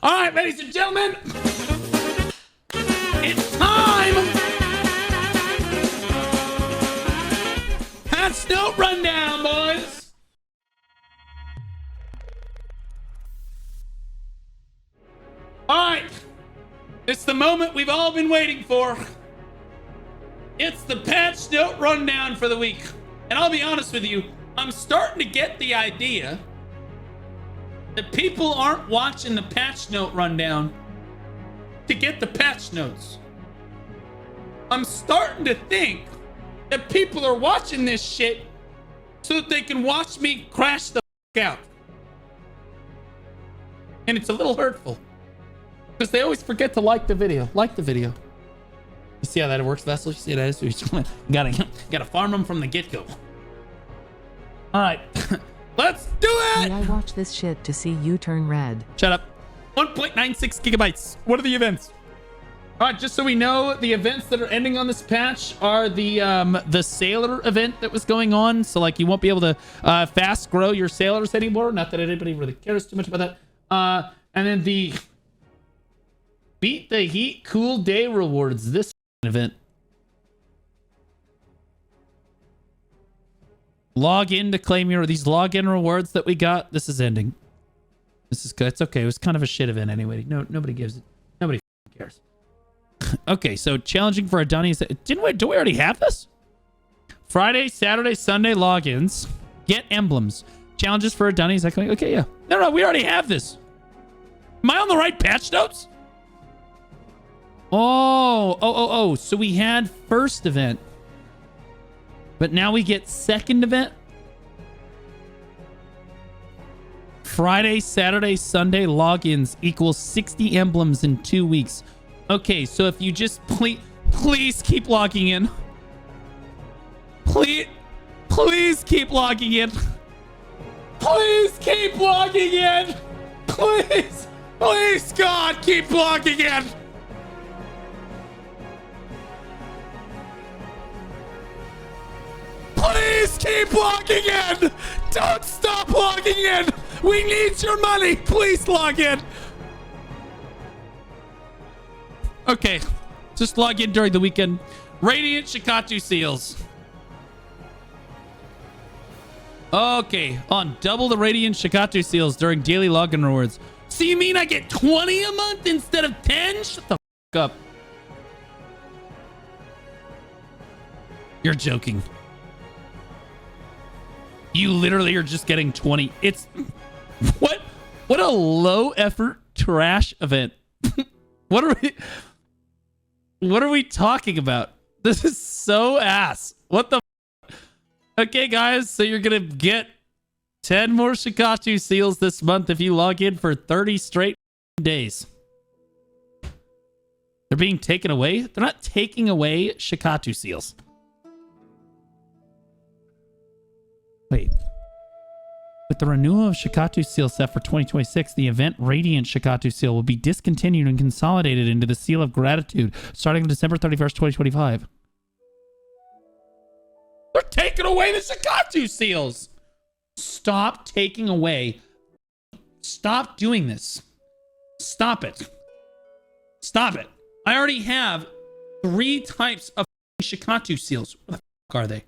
All right, ladies and gentlemen, it's time. Patch note rundown, boys. All right, it's the moment we've all been waiting for. It's the patch note rundown for the week. And I'll be honest with you, I'm starting to get the idea that people aren't watching the patch note rundown to get the patch notes. I'm starting to think that people are watching this shit so that they can watch me crash the fuck out. And it's a little hurtful because they always forget to like the video. Like the video. You see how that works, Vessel? You see how that is? You gotta farm them from the get-go. All right. Let's do it! I watch this shit to see you turn red. Shut up. 1.96 gigabytes. What are the events? All right, just so we know, the events that are ending on this patch are the sailor event that was going on. So, like, you won't be able to fast grow your sailors anymore. Not that anybody really cares too much about that. And then the Beat the Heat Cool Day rewards. This event. Log in to claim these login rewards that we got. This is ending. This is good. It's okay. It was kind of a shit event anyway. Nobody gives it. Nobody cares. Okay, so challenging for Edania. Do we already have this? Friday, Saturday, Sunday logins. Get emblems. Challenges for Edania. Okay, yeah. No, we already have this. Am I on the right patch notes? Oh. So we had first event. But now we get second event. Friday, Saturday, Sunday logins equals 60 emblems in 2 weeks. Okay, so if you just please keep logging in. Please keep logging in. Please keep logging in. Please, God, keep logging in. Please keep logging in! Don't stop logging in! We need your money! Please log in! Okay, just log in during the weekend. Radiant Shakatu seals. Okay, double the Radiant Shakatu seals during daily login rewards. So you mean I get 20 a month instead of 10? Shut the f*** up. You're joking. You literally are just getting 20. It's what a low effort trash event. What are we talking about? This is so ass. What the Okay, guys, so you're gonna get 10 more Shakatu seals this month if you log in for 30 straight days. They're being taken away? They're not taking away Shakatu seals. Wait. With the renewal of Shakatu Seal set for 2026, the event Radiant Shakatu Seal will be discontinued and consolidated into the Seal of Gratitude starting on December 31st, 2025. They're taking away the Shakatu Seals! Stop taking away. Stop doing this. Stop it. Stop it. I already have 3 types of Shakatu Seals. What the fuck are they?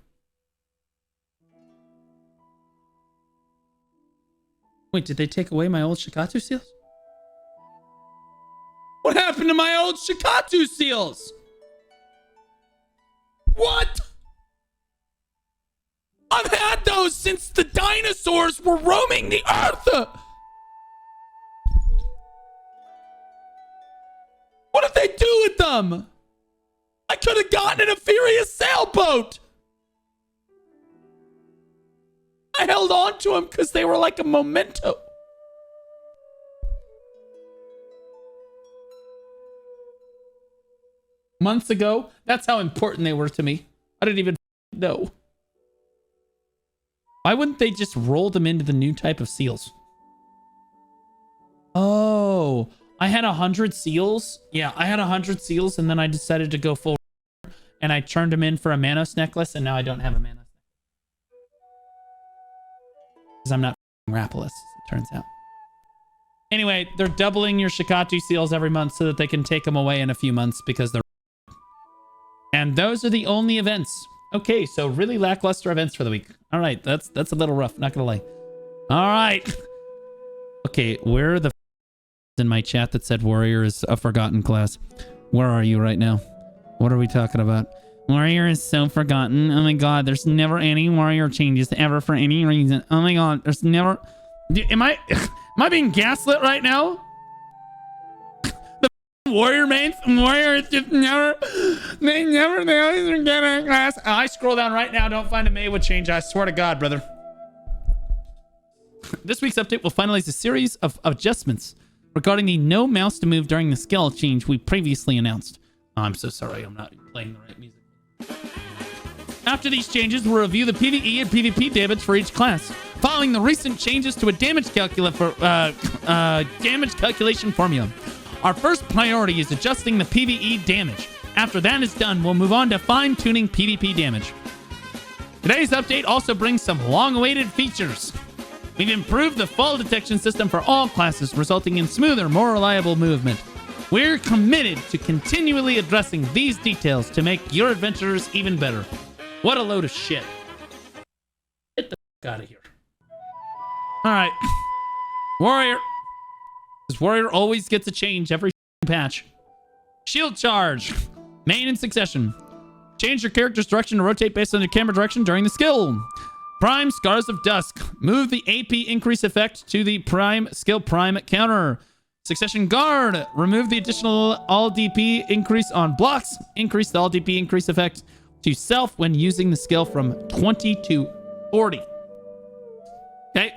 Wait, did they take away my old Shakatu seals? What happened to my old Shakatu seals? What? I've had those since the dinosaurs were roaming the earth. What did they do with them? I could have gotten an Furious sailboat. I held on to them because they were like a memento. Months ago, that's how important they were to me. I didn't even know. Why wouldn't they just roll them into the new type of seals? Oh, I had 100 seals. Yeah, I had 100 seals and then I decided to go full and I turned them in for a Manos necklace and now I don't have a Manos. Because I'm not Rapolis, it turns out. Anyway, they're doubling your Shakatu seals every month so that they can take them away in a few months because they're... And those are the only events. Okay, so really lackluster events for the week. All right, that's a little rough, not gonna lie. All right. Okay, where are the in my chat that said warrior is a forgotten class? Where are you right now? What are we talking about? Warrior is so forgotten. Oh my god, there's never any warrior changes ever for any reason. Oh my god, there's never... Am I being gaslit right now? The warrior mains? Warrior is just never... They always forget our class. I scroll down right now, don't find a Maegu change. I swear to god, brother. This week's update will finalize a series of adjustments regarding the no mouse to move during the skill change we previously announced. Oh, I'm so sorry, I'm not playing the right music. After these changes, we'll review the PvE and PvP damage for each class. Following the recent changes to a damage calculation formula, our first priority is adjusting the PvE damage. After that is done, we'll move on to fine-tuning PvP damage. Today's update also brings some long-awaited features. We've improved the fall detection system for all classes, resulting in smoother, more reliable movement. We're committed to continually addressing these details to make your adventures even better. What a load of shit. Get the fuck out of here. Alright. Warrior. This warrior always gets a change every patch. Shield charge. Main in succession. Change your character's direction to rotate based on your camera direction during the skill. Prime Scars of Dusk. Move the AP increase effect to the prime skill prime counter. Succession Guard. Remove the additional all DP increase on blocks. Increase the all DP increase effect to self when using the skill from 20 to 40. Okay.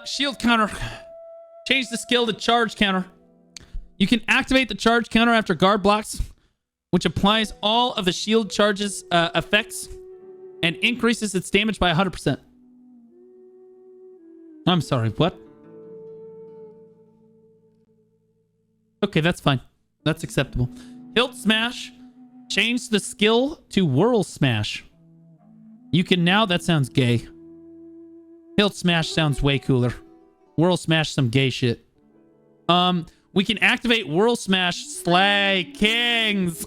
Shield counter. Change the skill to charge counter. You can activate the charge counter after guard blocks, which applies all of the shield charges effects and increases its damage by 100%. I'm sorry, what? Okay, that's fine. That's acceptable. Hilt Smash. Change the skill to Whirl Smash. You can now... That sounds gay. Hilt Smash sounds way cooler. Whirl Smash, some gay shit. We can activate Whirl Smash Slay Kings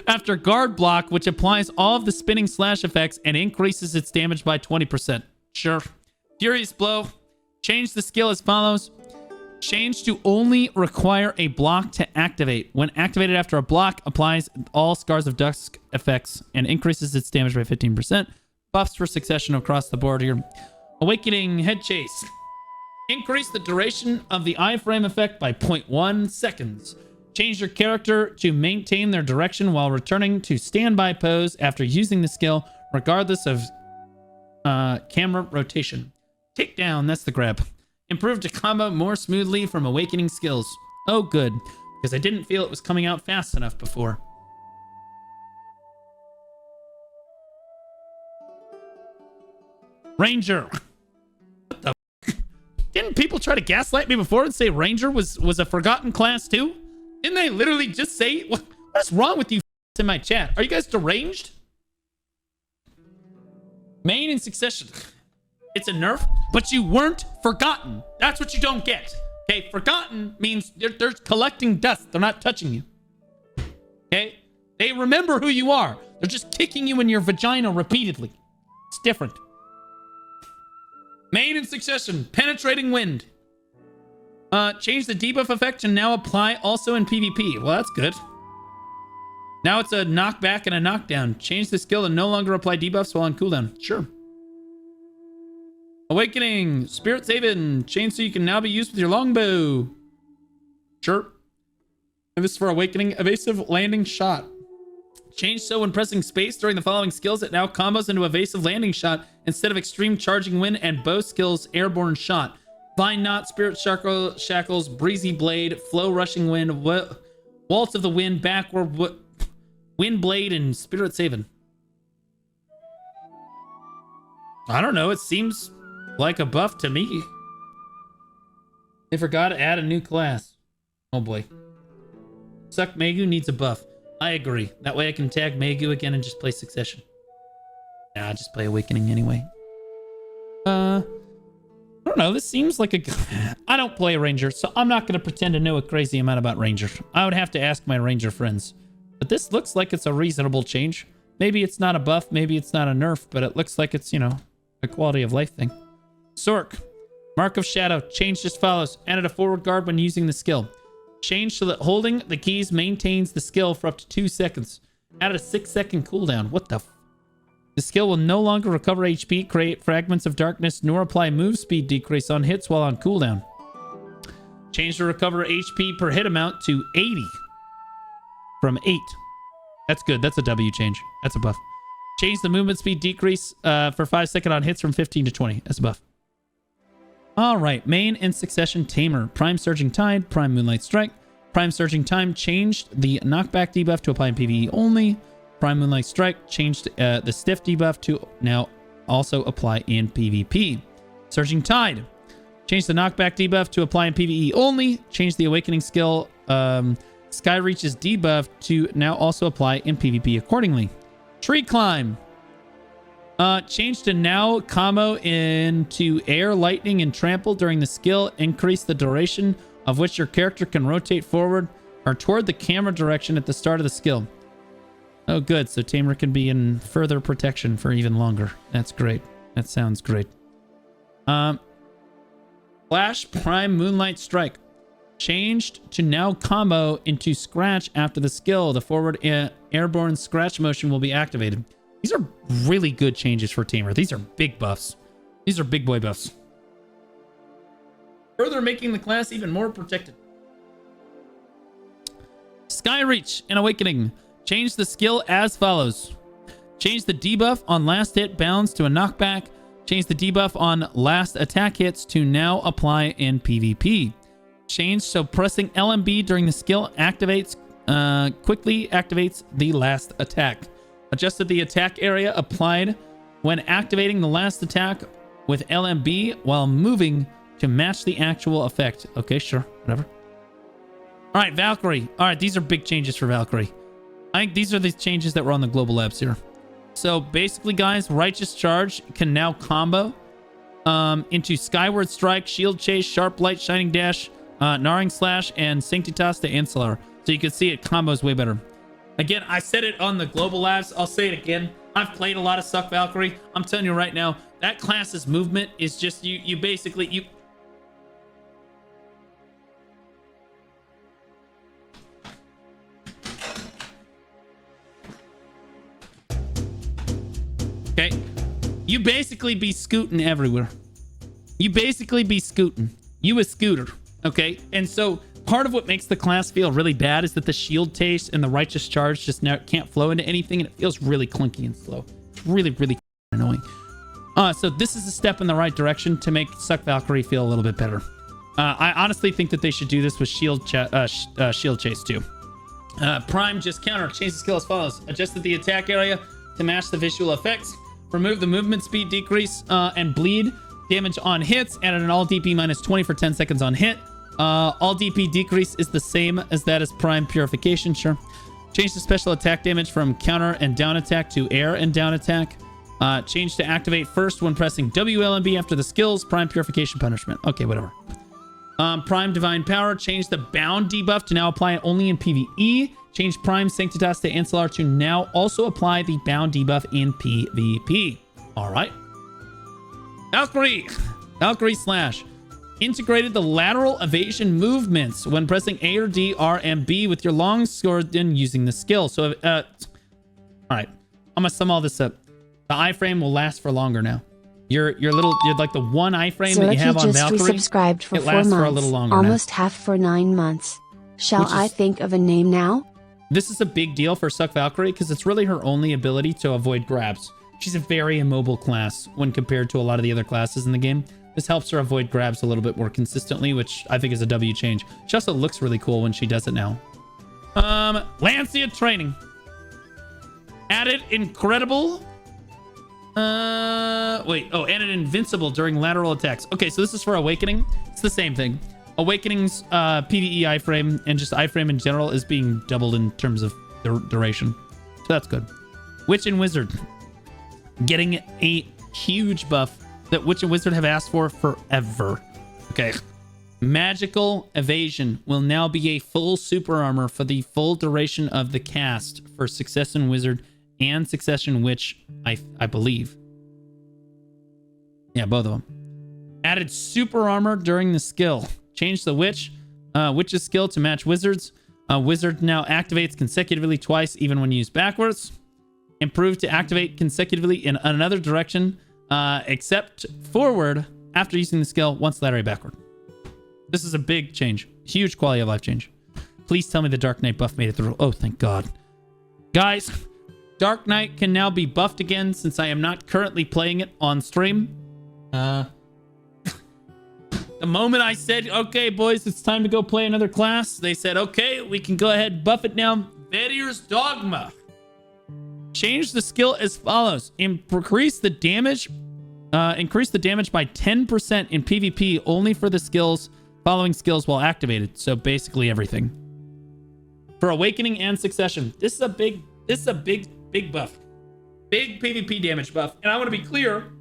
after guard block, which applies all of the spinning slash effects and increases its damage by 20%. Sure. Furious Blow. Change the skill as follows. Change to only require a block to activate. When activated after a block, applies all Scars of Dusk effects and increases its damage by 15%. Buffs for succession across the board here. Awakening Head Chase. Increase the duration of the iframe effect by 0.1 seconds. Change your character to maintain their direction while returning to standby pose after using the skill, regardless of camera rotation. Takedown, that's the grab. Improve to combo more smoothly from awakening skills. Oh, good, because I didn't feel it was coming out fast enough before. Ranger. What the f***? Didn't people try to gaslight me before and say Ranger was a forgotten class too? Didn't they literally just say, what is wrong with you f***s in my chat? Are you guys deranged? Main in succession. It's a nerf, but you weren't forgotten. That's what you don't get. Okay, forgotten means they're collecting dust. They're not touching you. Okay? They remember who you are. They're just kicking you in your vagina repeatedly. It's different. Main in succession. Penetrating Wind. Change the debuff effect to now apply also in PvP. Well, that's good. Now it's a knockback and a knockdown. Change the skill to no longer apply debuffs while on cooldown. Sure. Awakening. Spirit Saving. Change so you can now be used with your longbow. Sure. And this is for Awakening. Evasive Landing Shot. Change so when pressing space during the following skills, it now combos into Evasive Landing Shot instead of Extreme Charging Wind and Bow Skills Airborne Shot. Vine Knot, Spirit Shackles, Breezy Blade, Flow Rushing Wind, Waltz of the Wind, Backward Wind Blade, and Spirit Saving. I don't know. It seems like a buff to me. They forgot to add a new class. Oh boy. Suck Maegu needs a buff. I agree. That way I can tag Maegu again and just play Succession. Nah, just play Awakening anyway. I don't know. This seems like a... I don't play Ranger, so I'm not going to pretend to know a crazy amount about Ranger. I would have to ask my Ranger friends. But this looks like it's a reasonable change. Maybe it's not a buff, maybe it's not a nerf, but it looks like it's, you know, a quality of life thing. Sork. Mark of Shadow. Changed as follows. Added a forward guard when using the skill. Changed so that holding the keys maintains the skill for up to 2 seconds. Added a 6-second cooldown. What the f... The skill will no longer recover HP, create fragments of darkness, nor apply move speed decrease on hits while on cooldown. Change the recover HP per hit amount to 80 from 8. That's good. That's a W change. That's a buff. Change the movement speed decrease for 5 seconds on hits from 15 to 20. That's a buff. All right. Main in succession Tamer. Prime Surging Tide. Prime Moonlight Strike. Prime Surging Time changed the knockback debuff to apply in PvE only. Prime Moonlight Strike changed the stiff debuff to now also apply in PvP. Surging Tide changed the knockback debuff to apply in PvE only. Changed the awakening skill Skyreach's debuff to now also apply in PvP accordingly. Tree Climb changed to now combo into air, lightning, and trample during the skill. Increase the duration of which your character can rotate forward or toward the camera direction at the start of the skill. Oh, good. So Tamer can be in further protection for even longer. That's great. That sounds great. Flash Prime Moonlight Strike. Changed to now combo into Scratch after the skill. The forward airborne Scratch motion will be activated. These are really good changes for Tamer. These are big buffs. These are big boy buffs. Further making the class even more protected. Skyreach and Awakening. Change the skill as follows. Change the debuff on last hit bounds to a knockback. Change the debuff on last attack hits to now apply in PvP. Change so pressing LMB during the skill activates quickly activates the last attack. Adjusted the attack area applied when activating the last attack with LMB while moving to match the actual effect. Okay, sure, whatever. All right, Valyrie. All right, these are big changes for Valyrie. I think these are the changes that were on the global labs here. So basically, guys, Righteous Charge can now combo into Skyward Strike, Shield Chase, Sharp Light, Shining Dash, Gnawing Slash, and Sanctitas de Ancillar. So you can see it combos way better. Again, I said it on the global labs. I'll say it again. I've played a lot of Suck Valyrie. I'm telling you right now, that class's movement is just you basically okay, you basically be scooting everywhere. You basically be scooting. You a scooter, okay? And so part of what makes the class feel really bad is that the shield taste and the Righteous Charge just now can't flow into anything, and it feels really clunky and slow. It's really, really annoying. So this is a step in the right direction to make Suck Valyrie feel a little bit better. I honestly think that they should do this with Shield Chase too. Prime just counter. Change the skill as follows. Adjusted the attack area to match the visual effects. Remove the movement speed decrease and bleed damage on hits. Added an all DP minus 20 for 10 seconds on hit. All DP decrease is the same as that as Prime Purification, sure. Change the special attack damage from counter and down attack to air and down attack. Change to activate first when pressing WLMB after the skills. Prime Purification Punishment. Okay, whatever. Prime Divine Power. Change the bound debuff to now apply it only in PvE. Change Prime Sanctitas de Ancillar to now also apply the bound debuff in PvP. All right. Valyrie Slash. Integrated the lateral evasion movements when pressing A or D, R, and B with your long sword and using the skill. So, all right. I'm gonna sum all this up. The iframe will last for longer now. You're like the one iframe that you have on Valyrie. Just resubscribed for 4 months. For a little longer almost now. Half for 9 months. Shall I think of a name now? This is a big deal for Suck Valyrie because it's really her only ability to avoid grabs. She's a very immobile class when compared to a lot of the other classes in the game. This helps her avoid grabs a little bit more consistently, which I think is a W change. She also looks really cool when she does it now. Lancia Training. Added Incredible. Added Invincible during lateral attacks. Okay, so this is for Awakening. It's the same thing. Awakening's PvE iframe and just iframe in general is being doubled in terms of duration. So that's good. Witch and Wizard. Getting a huge buff that Witch and Wizard have asked for forever. Okay. Magical Evasion will now be a full super armor for the full duration of the cast for Succession Wizard and Succession Witch, I believe. Yeah, both of them. Added super armor during the skill. Changed the Witch's skill to match Wizard's. Wizard now activates consecutively twice, even when used backwards. Improved to activate consecutively in another direction, except forward after using the skill once laterally backward. This is a big change. Huge quality of life change. Please tell me the Dark Knight buff made it through. Oh, thank God. Guys, Dark Knight can now be buffed again since I am not currently playing it on stream. The moment I said, okay, boys, it's time to go play another class, they said, okay, we can go ahead and buff it now. Valyrie's Dogma. Change the skill as follows. Increase the damage by 10% in PvP only for the following skills while activated. So basically everything. For Awakening and Succession. This is a big buff. Big PvP damage buff. And I want to be clear,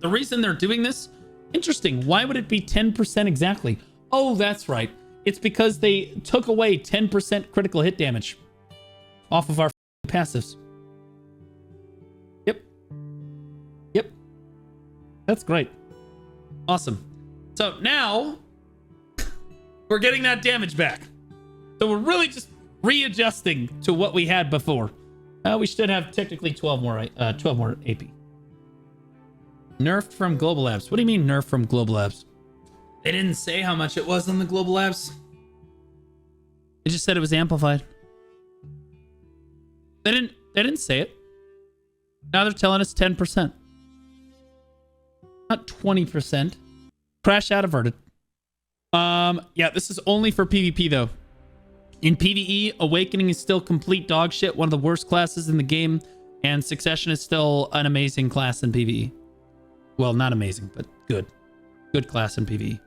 the reason they're doing this, interesting. Why would it be 10% exactly? Oh, that's right. It's because they took away 10% critical hit damage off of our passives. Yep. That's great. Awesome. So now we're getting that damage back. So we're really just readjusting to what we had before. We should have technically 12 more AP. Nerfed from Global Labs. What do you mean nerfed from Global Labs? They didn't say how much it was on the Global Labs. They just said it was amplified. They didn't say it. Now they're telling us 10%. Not 20%. Crash out averted. Yeah, this is only for PvP though. In PvE, Awakening is still complete dog shit, one of the worst classes in the game, and Succession is still an amazing class in PvE. Well, not amazing, but good. Good class in PvE.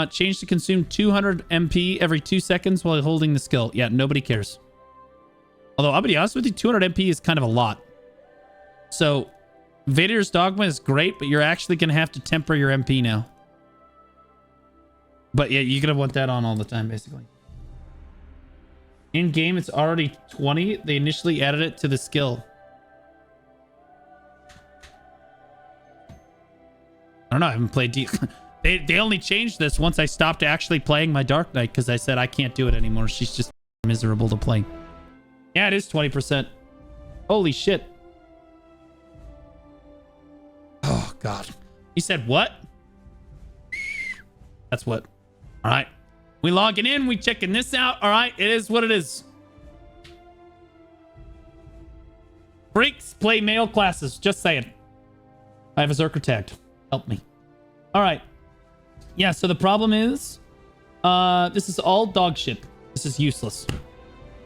Change to consume 200 MP every 2 seconds while holding the skill. Yeah, nobody cares. Although, I'll be honest with you, 200 MP is kind of a lot. So, Valyrie's Dogma is great, but you're actually going to have to temper your MP now. But yeah, you're going to want that on all the time, basically. In-game, it's already 20. They initially added it to the skill. I don't know. I haven't played They only changed this once I stopped actually playing my Dark Knight because I said I can't do it anymore. She's just miserable to play. Yeah, it is 20%. Holy shit. Oh, God. You said what? That's what. All right. We logging in. We checking this out. All right. It is what it is. Freaks play male classes. Just saying. I have a Zerker tagged. Help me. All right. Yeah, so the problem is, this is all dog shit. This is useless.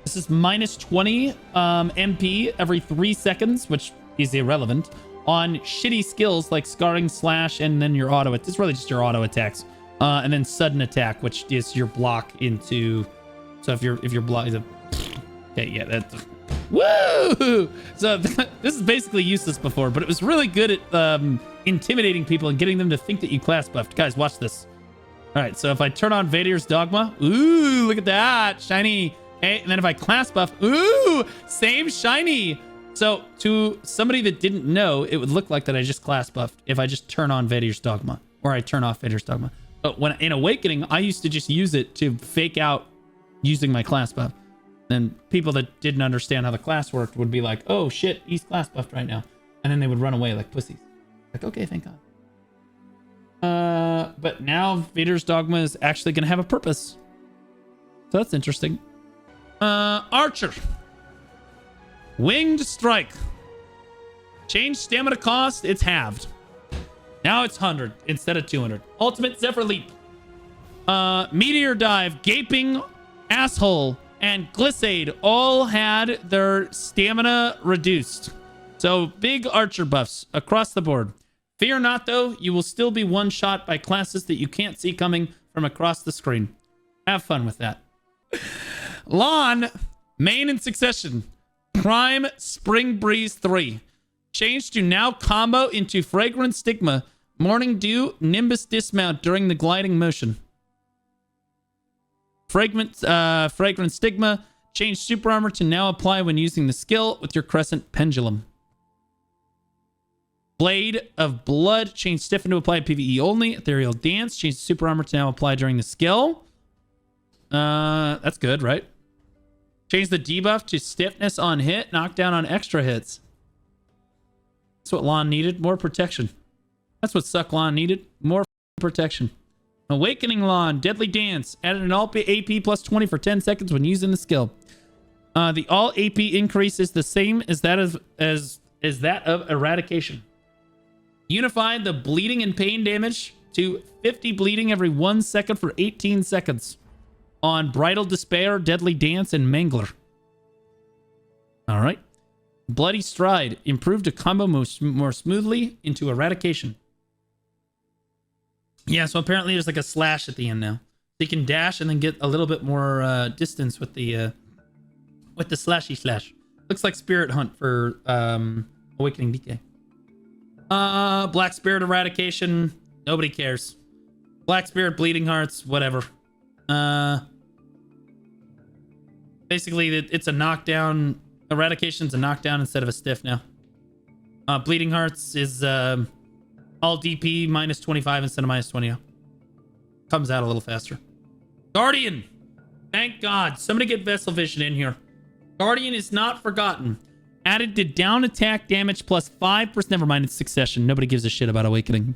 This is minus 20 MP every 3 seconds, which is irrelevant, on shitty skills like Scarring, Slash, and then your auto. It's really just your auto attacks. And then Sudden Attack, which is your block into... So if your block is a... Okay, yeah, that's... Woo! So this is basically useless before, but it was really good at intimidating people and getting them to think that you class buffed. Guys, watch this. All right, so if I turn on Valyrie's Dogma, ooh, look at that, shiny. Okay, and then if I class buff, ooh, same shiny. So to somebody that didn't know, it would look like that I just class buffed if I just turn on Valyrie's Dogma or I turn off Valyrie's Dogma. But when in Awakening, I used to just use it to fake out using my class buff. Then people that didn't understand how the class worked would be like, oh shit, he's class buffed right now. And then they would run away like pussies. Like, okay, thank God. But now Vader's Dogma is actually going to have a purpose. So that's interesting. Archer. Winged Strike. Change stamina cost, it's halved. Now it's 100 instead of 200. Ultimate Zephyr Leap. Meteor Dive, Gaping Asshole, and Glissade all had their stamina reduced. So big archer buffs across the board. Fear not, though, you will still be one-shot by classes that you can't see coming from across the screen. Have fun with that. Lahn, main in Succession. Prime Spring Breeze 3. Change to now combo into Fragrant Stigma, Morning Dew, Nimbus Dismount during the gliding motion. Fragrant Stigma, change Super Armor to now apply when using the skill with your Crescent Pendulum. Blade of Blood, change Stiffen to apply PvE only. Ethereal Dance, change Super Armor to now apply during the skill. That's good, right? Change the debuff to Stiffness on hit, knockdown on extra hits. That's what Lahn needed, more protection. That's what Suck Lahn needed, more protection. Awakening Lahn, Deadly Dance, added an all AP plus 20 for 10 seconds when using the skill. The all AP increase is the same as that of Eradication. Unified the bleeding and pain damage to 50 bleeding every 1 second for 18 seconds on Bridal Despair, Deadly Dance, and Mangler. All right. Bloody Stride, improved to combo more smoothly into Eradication. Yeah, so apparently there's like a slash at the end now. So you can dash and then get a little bit more distance with the slashy slash. Looks like Spirit Hunt for Awakening DK. Black Spirit Eradication, nobody cares. Black Spirit Bleeding Hearts, whatever. Basically, it's a knockdown. Eradication's a knockdown instead of a stiff now. Bleeding Hearts is all DP minus 25 instead of minus 20. Comes out a little faster. Guardian! Thank God. Somebody get Vessel Vision in here. Guardian is not forgotten. Added to down attack damage plus 5%. Never mind, it's Succession. Nobody gives a shit about Awakening.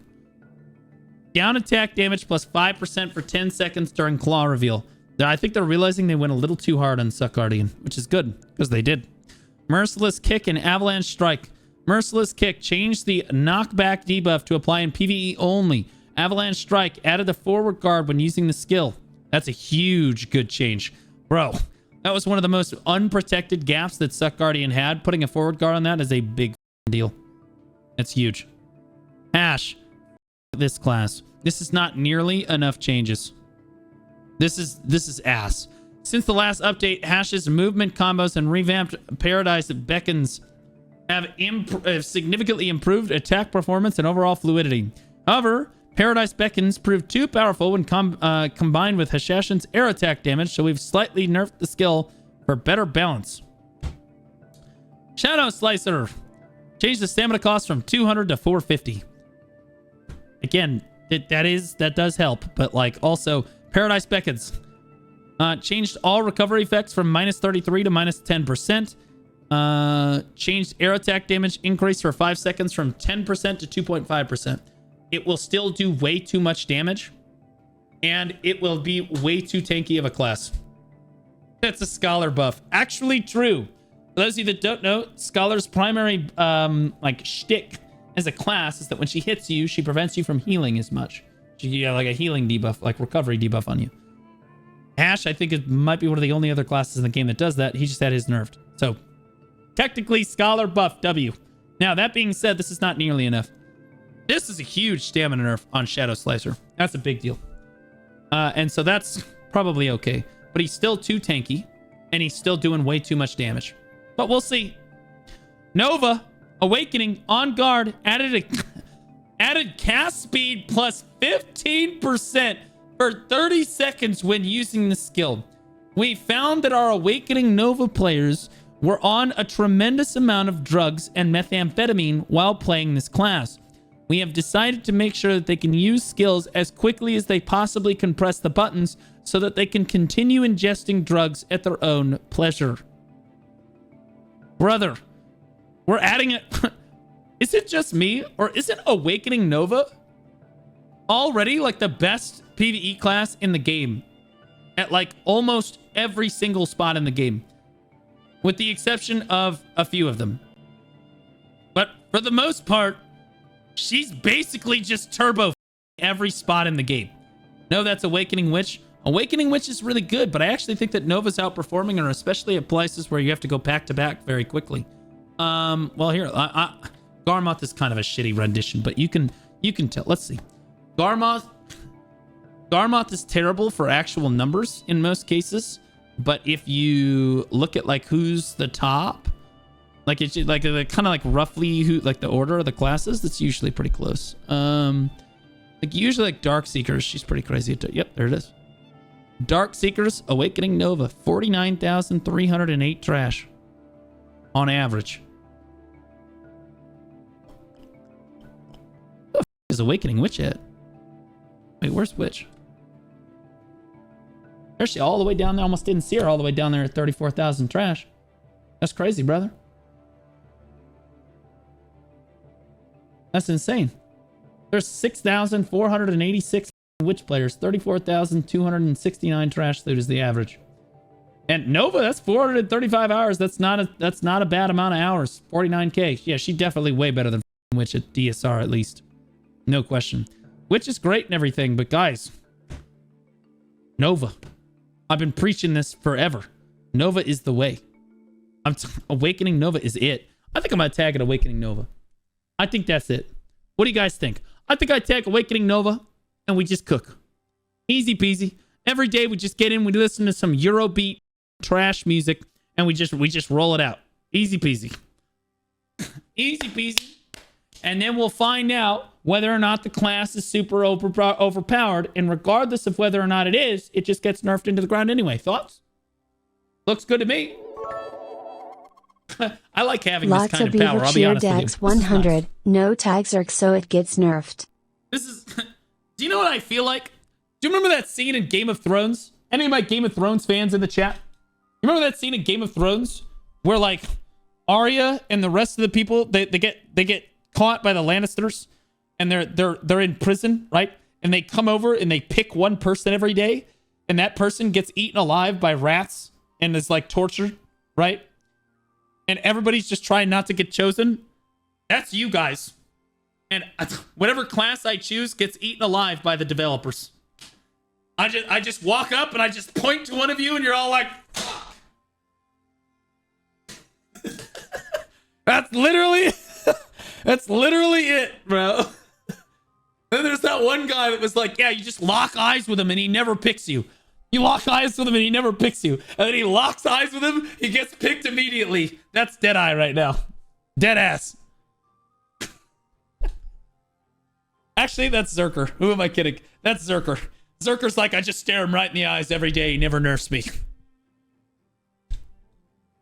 Down attack damage plus 5% for 10 seconds during Claw Reveal. I think they're realizing they went a little too hard on Suck Guardian, which is good, because they did. Merciless Kick and Avalanche Strike. Merciless Kick changed the knockback debuff to apply in PvE only. Avalanche Strike added the forward guard when using the skill. That's a huge good change. Bro, that was one of the most unprotected gaps that Suck Guardian had. Putting a forward guard on that is a big deal. That's huge. Hash. This class. This is not nearly enough changes. This is ass. Since the last update, Hash's movement combos and revamped Paradise Beckons have significantly improved attack performance and overall fluidity. However, Paradise Beckons proved too powerful when combined with Hashashin's air attack damage, so we've slightly nerfed the skill for better balance. Shadow Slicer. Changed the stamina cost from 200 to 450. Again, that does help, but like also Paradise Beckons. Changed all recovery effects from minus 33 to minus 10%. Changed air attack damage increase for 5 seconds from 10% to 2.5%. It will still do way too much damage, and it will be way too tanky of a class. That's a Scholar buff. Actually true. For those of you that don't know, Scholar's primary like shtick as a class is that when she hits you, she prevents you from healing as much. She got like a healing debuff, like recovery debuff on you. Hash, I think it might be one of the only other classes in the game that does that. He just had his nerfed. So, technically, Scholar buff W. Now, that being said, this is not nearly enough. This is a huge stamina nerf on Shadow Slicer. That's a big deal. And so that's probably okay. But he's still too tanky, and he's still doing way too much damage. But we'll see. Nova, Awakening, on guard, added cast speed plus 15% for 30 seconds when using the skill. We found that our Awakening Nova players were on a tremendous amount of drugs and methamphetamine while playing this class. We have decided to make sure that they can use skills as quickly as they possibly can press the buttons so that they can continue ingesting drugs at their own pleasure. Brother, we're adding it. Is it just me, or isn't Awakening Nova already like the best PvE class in the game at like almost every single spot in the game, with the exception of a few of them? But for the most part, she's basically just turbo every spot in the game. No, that's Awakening Witch. Awakening Witch is really good, but I actually think that Nova's outperforming her, especially at places where you have to go back to back very quickly. Well, here, Garmoth is kind of a shitty rendition, but you can tell. Let's see. Garmoth is terrible for actual numbers in most cases, but if you look at like who's the top, Like it's like kind of like roughly who like the order of the classes. That's usually pretty close. Like usually like Dark Seekers, she's pretty crazy. Yep, there it is. Dark Seekers, Awakening Nova, 49,308 trash on average. Where the f is Awakening Witch at? Wait, where's Witch? There's she all the way down there. Almost didn't see her all the way down there at 34,000 trash. That's crazy, brother. That's insane. There's 6,486 Witch players. 34,269 trash loot is the average. And Nova, that's 435 hours. That's not a bad amount of hours. 49k. Yeah, she's definitely way better than Witch at DSR at least. No question. Witch is great and everything, but guys, Nova. I've been preaching this forever. Nova is the way. Awakening Nova is it. I think I'm gonna tag it Awakening Nova. I think that's it. What do you guys think? I think I tag Awakening Nova and we just cook. Easy peasy. Every day we just get in, we listen to some Eurobeat trash music, and we just roll it out. Easy peasy. Easy peasy. And then we'll find out whether or not the class is super overpowered, and regardless of whether or not it is, it just gets nerfed into the ground anyway. Thoughts? Looks good to me. I like having Lots this kind of power. I'll be honest with you. Dax 100. No tags are so it gets nerfed. This is... Do you know what I feel like? Do you remember that scene in Game of Thrones? Any of my Game of Thrones fans in the chat? You remember that scene in Game of Thrones where like Arya and the rest of the people they get caught by the Lannisters and they're in prison, right? And they come over and they pick one person every day, and that person gets eaten alive by rats and is like tortured, right? And everybody's just trying not to get chosen. That's you guys. And whatever class I choose gets eaten alive by the developers. I just walk up and I just point to one of you and you're all like, fuck. That's literally it, bro. Then there's that one guy that was like, yeah, you just lock eyes with him and he never picks you. You lock eyes with him and he never picks you. And then he locks eyes with him, he gets picked immediately. That's Deadeye right now. Dead ass. Actually, that's Zerker. Who am I kidding? That's Zerker. Zerker's like, I just stare him right in the eyes every day. He never nerfs me.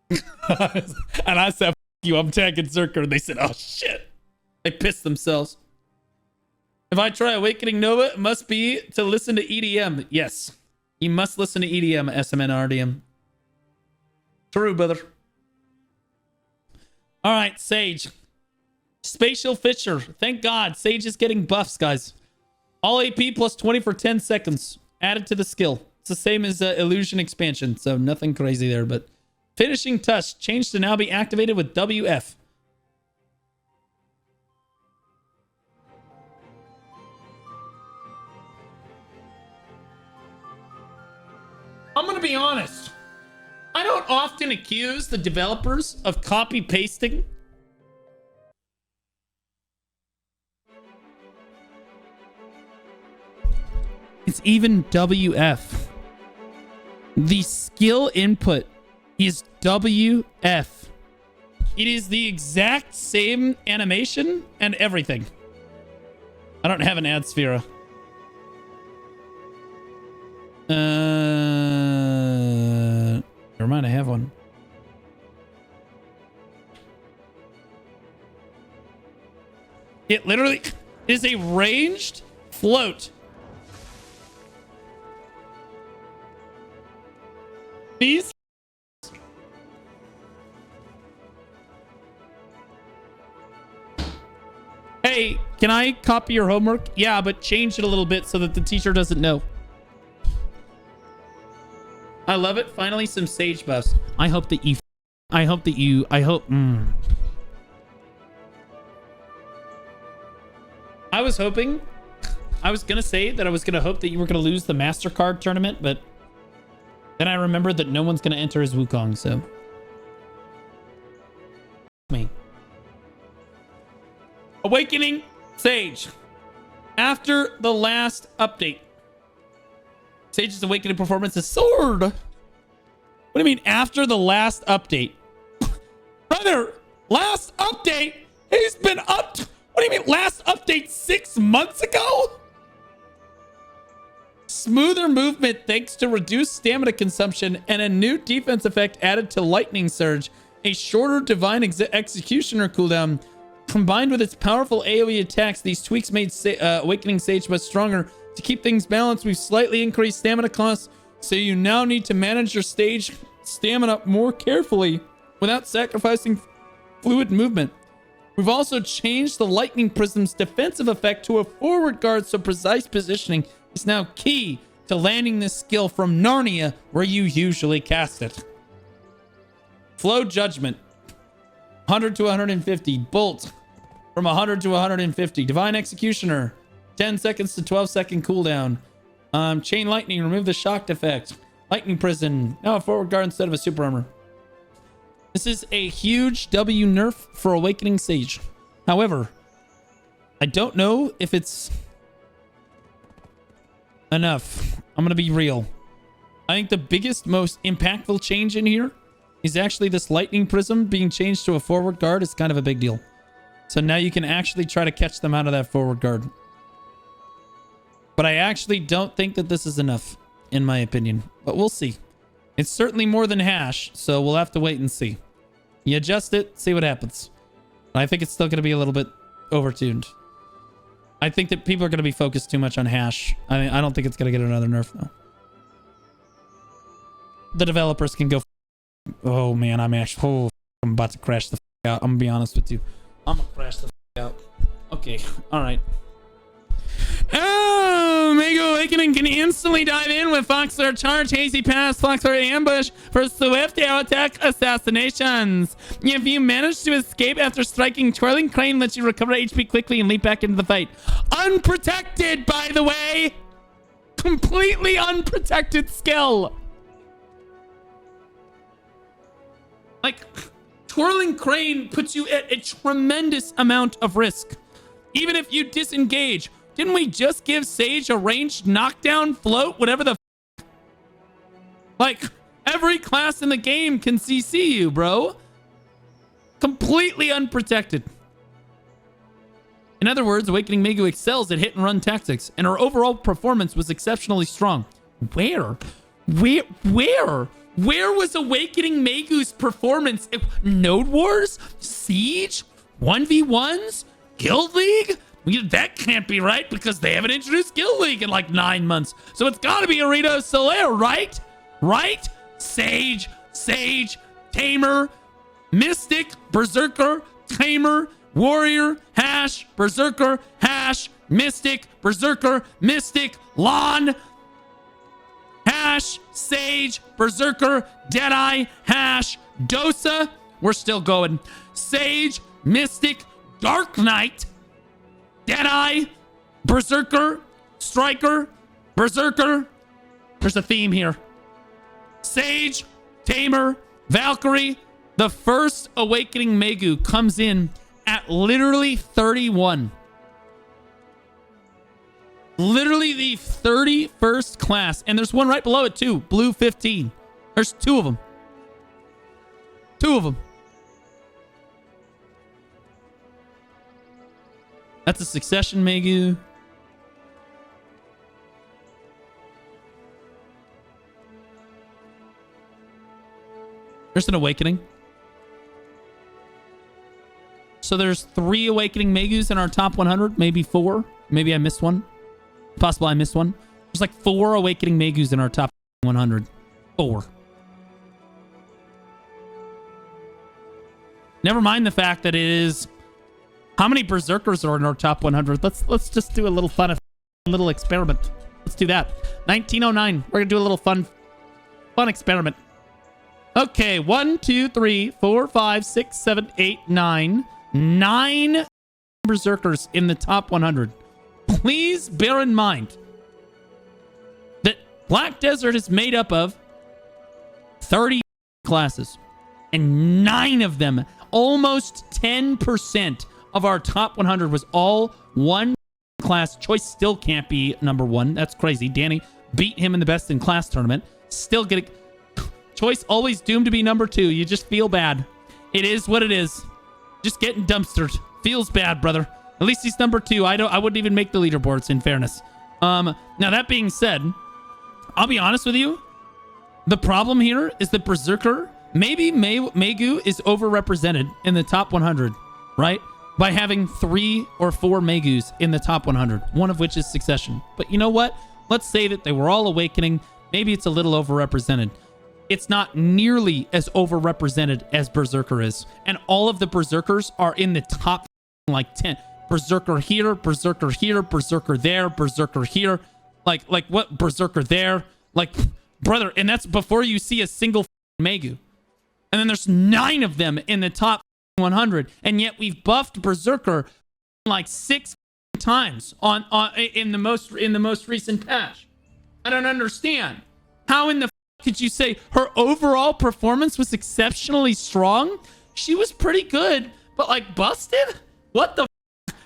And I said, F you, I'm tagging Zerker. And they said, oh, shit. They pissed themselves. If I try Awakening Nova, it must be to listen to EDM. Yes. You must listen to EDM, SMN RDM. True, brother. All right, Sage. Spatial Fisher. Thank God. Sage is getting buffs, guys. All AP plus 20 for 10 seconds. Added to the skill. It's the same as Illusion Expansion, so nothing crazy there. But Finishing Touch. Changed to now be activated with WF. I'm going to be honest. I don't often accuse the developers of copy-pasting. It's even WF. The skill input is WF. It is the exact same animation and everything. I don't have an ad sphere. Never mind, I have one. It literally is a ranged float. These. Hey, can I copy your homework? Yeah, but change it a little bit so that the teacher doesn't know. I love it. Finally, some Sage buffs. I hope that you... I hope... I was hoping... I was gonna say that I was gonna hope that you were gonna lose the MasterCard tournament, but... Then I remembered that no one's gonna enter as Wukong, so... Me. Awakening Sage. After the last update. Sage's Awakening performance is soared. What do you mean after the last update? Brother, Last update? He's been up. What do you mean? Last update 6 months ago? Smoother movement thanks to reduced stamina consumption and a new defense effect added to Lightning Surge. A shorter Divine Executioner cooldown. Combined with its powerful AoE attacks, these tweaks made Awakening Sage much stronger. To keep things balanced, we've slightly increased stamina costs, so you now need to manage your stage stamina more carefully without sacrificing fluid movement. We've also changed the Lightning Prism's defensive effect to a forward guard, so precise positioning is now key to landing this skill from Narnia, where you usually cast it. Flow Judgment, 100 to 150. Bolt, from 100 to 150. Divine Executioner, 10 seconds to 12 second cooldown. Chain Lightning, remove the shocked effect. Lightning Prison, now a forward guard instead of a super armor. This is a huge W nerf for Awakening Sage. However, I don't know if it's enough. I'm going to be real. I think the biggest, most impactful change in here is actually this Lightning Prism being changed to a forward guard. Is kind of a big deal. So now you can actually try to catch them out of that forward guard. But I actually don't think that this is enough, in my opinion. But we'll see. It's certainly more than hash, so we'll have to wait and see. You adjust it, see what happens. I think it's still going to be a little bit overtuned. I think that people are going to be focused too much on hash. I mean, I don't think it's going to get another nerf, though. The developers can go... Oh, man, I'm about to crash the out. I'm going to be honest with you. I'm going to crash the out. Okay, all right. Oh, Maegu Awakening can instantly dive in with Foxler Charge, Hazy Pass, Foxler Ambush for swift attack assassinations. If you manage to escape after striking, Twirling Crane lets you recover HP quickly and leap back into the fight. Unprotected, by the way. Completely unprotected skill. Like, Twirling Crane puts you at a tremendous amount of risk. Even if you disengage. Didn't we just give Sage a ranged knockdown, float, whatever the like, every class in the game can CC you, bro. Completely unprotected. In other words, Awakening Maegu excels at hit and run tactics, and her overall performance was exceptionally strong. Where was Awakening Maegu's performance? Node Wars? Siege? 1v1s? Guild League? That can't be right because they haven't introduced Guild League in like 9 months. So it's got to be Arito Solaire, right? Right? Sage, Tamer, Mystic, Berserker, Tamer, Warrior, Hash, Berserker, Hash, Mystic, Berserker, Mystic, Lahn, Hash, Sage, Berserker, Deadeye, Hash, Dosa. We're still going. Sage, Mystic, Dark Knight, Deadeye, Berserker, Striker, Berserker. There's a theme here. Sage, Tamer, Valkyrie. The first Awakening Maegu comes in at literally 31. Literally the 31st class. And there's one right below it too. Blue 15. There's 2 of them. 2 of them. That's a Succession Maegu. There's an Awakening. So there's 3 Awakening Maegus in our top 100. Maybe 4. Maybe I missed one. Possible I missed one. There's like 4 Awakening Maegus in our top 100. 4. Never mind the fact that it is... How many Berserkers are in our top 100? Let's just do a little fun experiment. Let's do that. 1909. We're gonna do a little fun experiment. Okay, 1, 2, 3, 4, 5, 6, 7, 8, 9. 9 Berserkers in the top 100. Please bear in mind that Black Desert is made up of 30 classes, and 9 of them, almost 10% of our top 100 was all one class. Choice still can't be number 1. That's crazy. Danny beat him in the best in class tournament. Still getting... Choice always doomed to be number 2. You just feel bad. It is what it is. Just getting dumpstered. Feels bad, brother. At least he's number 2. I wouldn't even make the leaderboards, in fairness. Now, that being said, I'll be honest with you. The problem here is that Berserker, maybe Maegu is overrepresented in the top 100, right? By having 3 or 4 Maegus in the top 100, one of which is Succession. But you know what? Let's say that they were all Awakening. Maybe it's a little overrepresented. It's not nearly as overrepresented as Berserker is. And all of the Berserkers are in the top like 10. Berserker here, Berserker here, Berserker there, Berserker here. Like what? Berserker there. Like, brother, and that's before you see a single Maegu. And then there's 9 of them in the top 100. And yet we've buffed Berserker like 6 times in the most recent patch. I don't understand. How in the could you say her overall performance was exceptionally strong? She was pretty good, but like busted? What the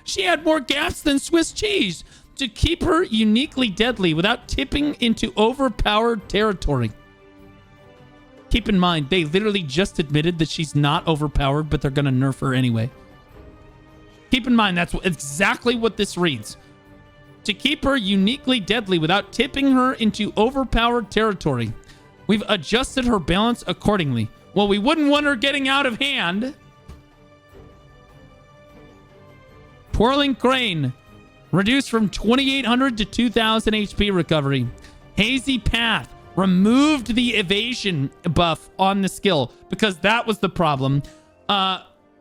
She had more gaps than Swiss cheese to keep her uniquely deadly without tipping into overpowered territory. Keep in mind, they literally just admitted that she's not overpowered, but they're going to nerf her anyway. Keep in mind, that's exactly what this reads. To keep her uniquely deadly without tipping her into overpowered territory. We've adjusted her balance accordingly. Well, we wouldn't want her getting out of hand. Twirling Crane. Reduced from 2,800 to 2,000 HP recovery. Hazy Path. Removed the evasion buff on the skill because that was the problem.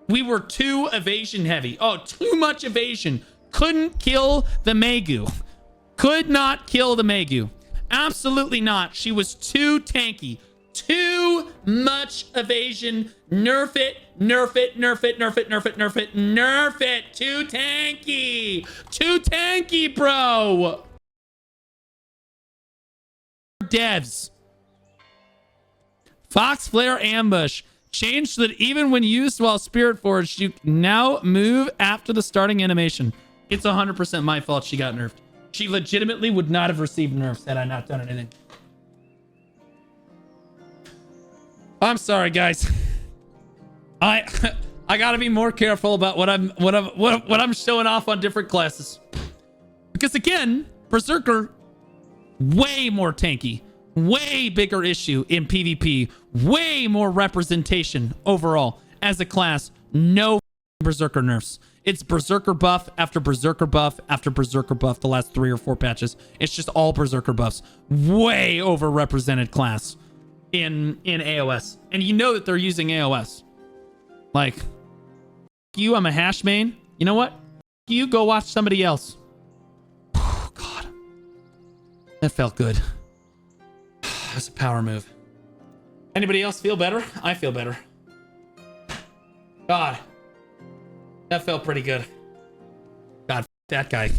We were too evasion heavy. Oh, too much evasion. Couldn't kill the Maegu. Could not kill the Maegu. Absolutely not. She was too tanky. Too much evasion. Nerf it. Nerf it. Nerf it. Nerf it. Nerf it. Nerf it. Nerf it. Too tanky. Too tanky, bro. Devs. Fox Flare Ambush. Changed so that even when used while Spirit Forged, you now move after the starting animation. It's 100% my fault she got nerfed. She legitimately would not have received nerfs had I not done anything. I'm sorry, guys. I gotta be more careful about what I'm showing off on different classes. Because again, Berserker, way more tanky, way bigger issue in PvP, way more representation overall as a class. No Berserker nerfs. It's Berserker buff after Berserker buff after Berserker buff the last 3 or 4 patches. It's just all Berserker buffs. Way overrepresented class in AOS. And you know that they're using AOS. Like, you, I'm a hash main. You know what? You go watch somebody else. Oh, God. That felt good. That's a power move. Anybody else feel better? I feel better. God. That felt pretty good. God, that guy.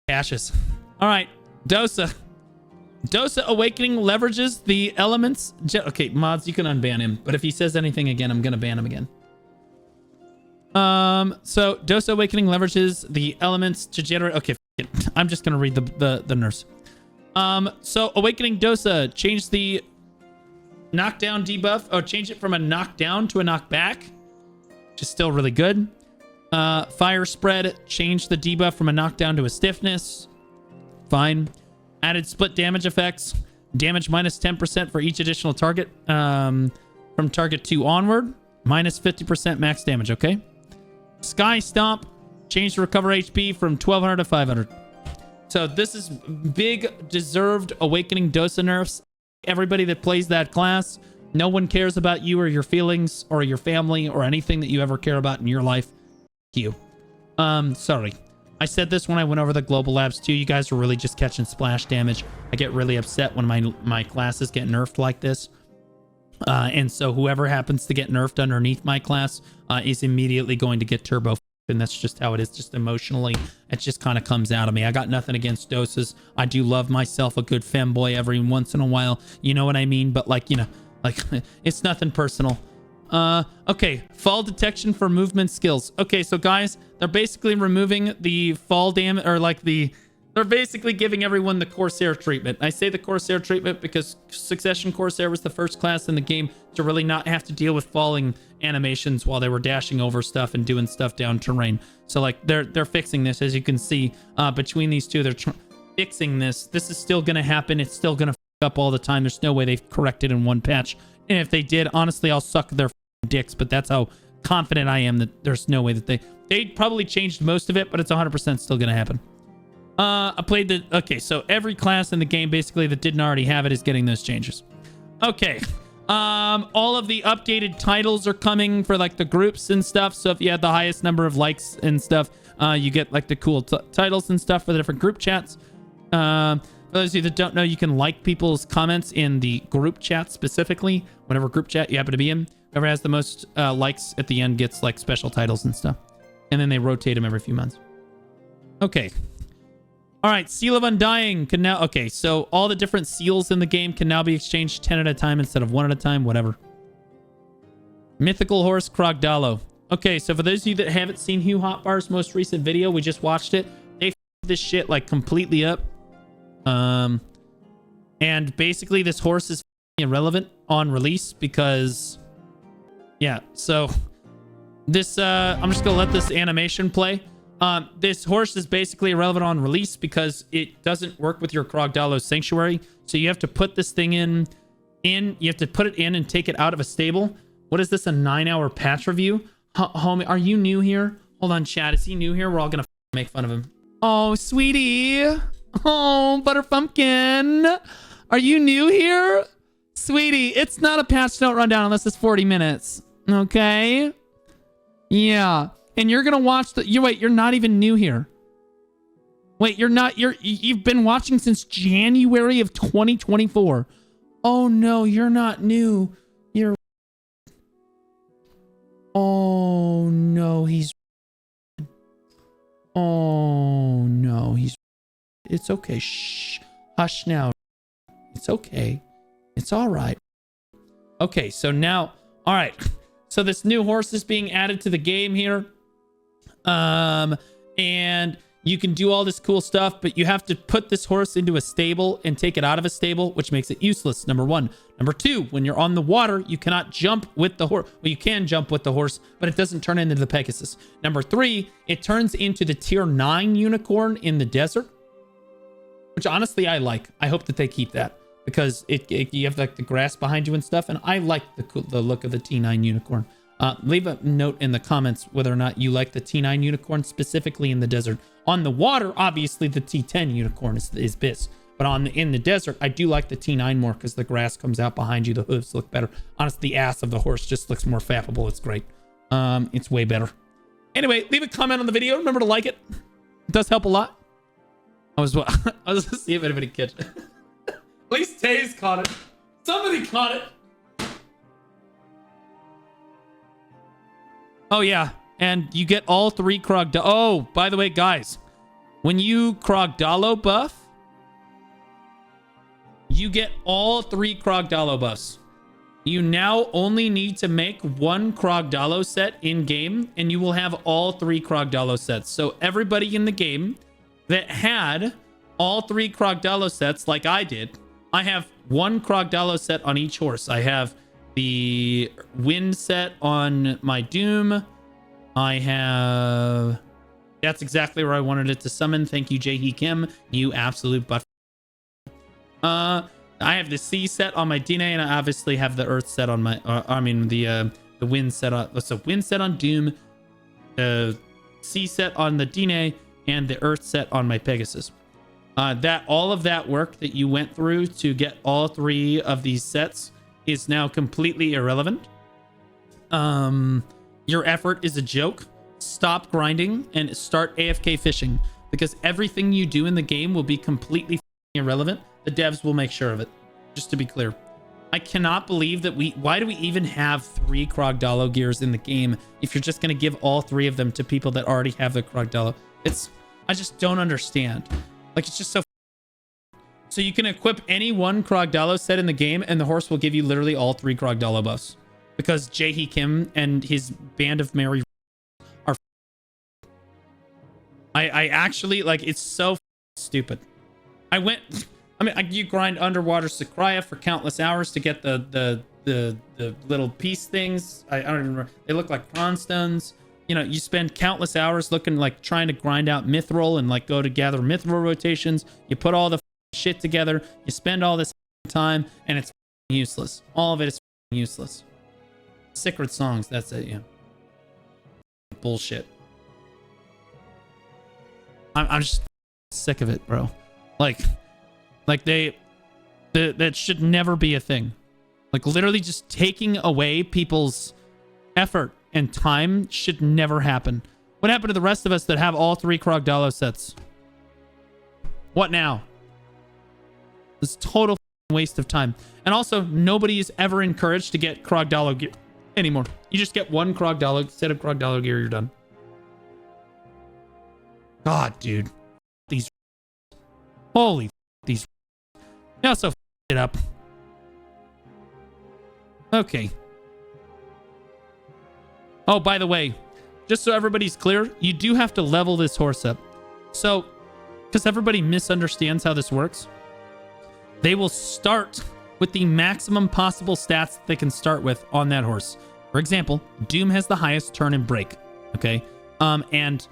Ashes. All right, Dosa. Dosa Awakening leverages the elements. Okay, mods, you can unban him, but if he says anything again, I'm gonna ban him again. So Dosa Awakening leverages the elements to generate. Okay, I'm just gonna read the nurse. So Awakening Dosa changed the knockdown debuff. Oh, change it from a knockdown to a knockback. Which is still really good. Fire Spread changed the debuff from a knockdown to a stiffness. Fine. Added split damage effects. Damage minus 10% for each additional target from target 2 onward. Minus 50% max damage, okay? Sky Stomp changed the recover HP from 1,200 to 500. So this is big, deserved Awakening Dosa nerfs. Everybody that plays that class, no one cares about you or your feelings or your family or anything that you ever care about in your life. You. Sorry. I said this when I went over the global labs too. You guys are really just catching splash damage. I get really upset when my classes get nerfed like this. And so whoever happens to get nerfed underneath my class is immediately going to get turbo. And that's just how it is, just emotionally. It just kind of comes out of me. I got nothing against doses. I do love myself a good femboy every once in a while. You know what I mean? But like, you know, like it's nothing personal. Okay, fall detection for movement skills. Okay, so guys, they're basically removing the fall damage or like the They're basically giving everyone the Corsair treatment. I say the Corsair treatment because Succession Corsair was the first class in the game to really not have to deal with falling animations while they were dashing over stuff and doing stuff down terrain. So like they're fixing this, as you can see between these two. They're fixing this. This is still gonna happen. It's still gonna f up all the time. There's no way they've corrected in one patch. And if they did, honestly, I'll suck their dicks. But that's how confident I am that there's no way that they probably changed most of it, but it's 100% still gonna happen. I played the... Okay, so every class in the game, basically, that didn't already have it is getting those changes. Okay. All of the updated titles are coming for, like, the groups and stuff. So if you had the highest number of likes and stuff, you get, like, the cool titles and stuff for the different group chats. For those of you that don't know, you can like people's comments in the group chat specifically. Whatever group chat you happen to be in. Whoever has the most likes at the end gets, like, special titles and stuff. And then they rotate them every few months. Okay. All right, Seal of Undying can now... Okay, so all the different seals in the game can now be exchanged 10 at a time instead of 1 at a time, whatever. Mythical Horse Krogdalo. Okay, so for those of you that haven't seen Hugh Hotbar's most recent video, we just watched it. They f***ed this shit, like, completely up. And basically this horse is irrelevant on release because... Yeah, so... This, I'm just gonna let this animation play. This horse is basically irrelevant on release because it doesn't work with your Krogdalo Sanctuary. So you have to put this thing in, you have to put it in and take it out of a stable. What is this, a 9-hour patch review? Homie, are you new here? Hold on, chat. Is he new here? We're all gonna make fun of him. Oh, sweetie. Oh, Butterpumpkin. Are you new here? Sweetie, it's not a patch note rundown unless it's 40 minutes. Okay? Yeah. And you're gonna watch the... Wait, you're not even new here. Wait, you've been watching since January of 2024. Oh no, you're not new. You're... Oh no, he's... Oh no, he's... It's okay. Shh. Hush now. It's okay. It's all right. Okay, so now... All right. So this new horse is being added to the game here. And you can do all this cool stuff, but you have to put this horse into a stable and take it out of a stable, which makes it useless. Number one. Number two, when you're on the water, you cannot jump with the horse. Well, you can jump with the horse, but it doesn't turn into the Pegasus. Number three, it turns into the tier 9 unicorn in the desert, which honestly I like. I hope that they keep that because you have like the grass behind you and stuff, and I like the look of the T9 unicorn. Leave a note in the comments whether or not you like the T9 unicorn specifically in the desert. On the water, obviously the T10 unicorn is biz. But in the desert, I do like the T9 more because the grass comes out behind you. The hooves look better. Honestly, the ass of the horse just looks more fappable. It's great. It's way better. Anyway, leave a comment on the video. Remember to like it. It does help a lot. I was just see if anybody catch it. At least Taze caught it. Somebody caught it. Oh, yeah. And you get all 3 Krogdalo. Oh, by the way, guys. When you Krogdalo buff, you get all 3 Krogdalo buffs. You now only need to make 1 Krogdalo set in-game, and you will have all 3 Krogdalo sets. So everybody in the game that had all 3 Krogdalo sets, like I did, I have 1 Krogdalo set on each horse. I have the wind set on my Doom. I have... That's exactly where I wanted it to summon. Thank you, Jae-hee Kim. You absolute butt. I have the sea set on my Dine, and I obviously have the earth set on my... the wind set on... So wind set on Doom, the sea set on the Dine, and the earth set on my Pegasus. All of that work that you went through to get all 3 of these sets is now completely irrelevant. Your effort is a joke. Stop grinding and start AFK fishing because everything you do in the game will be completely irrelevant. The devs will make sure of it. Just to be clear, I cannot believe that why do we even have 3 Krogdalo gears in the game if you're just going to give all 3 of them to people that already have the Krogdalo? I just don't understand. Like, it's just so you can equip any 1 Krogdalo set in the game and the horse will give you literally all 3 Krogdalo buffs because Jae-hee Kim and his band of merry are... I actually, like, it's so stupid. You grind underwater Sakraya for countless hours to get the little piece things. I don't even remember. They look like cronstones. You know, you spend countless hours looking like trying to grind out mithril and like go to gather mithril rotations. You put all the shit together. You spend all this time and it's useless. All of it is useless. Secret songs. That's it. Yeah. Bullshit. I'm just sick of it, bro. Like that should never be a thing. Like literally just taking away people's effort and time should never happen. What happened to the rest of us that have all 3 Krogdalo sets? What now? This total waste of time. And also, nobody is ever encouraged to get Krogdalo gear anymore. You just get 1 Krogdalo set of Krogdalo gear, you're done. God, dude. These. Holy these. They also it up. Okay. Oh, by the way, just so everybody's clear, you do have to level this horse up. So, because everybody misunderstands how this works, they will start with the maximum possible stats that they can start with on that horse. For example, Doom has the highest turn and break. Okay. And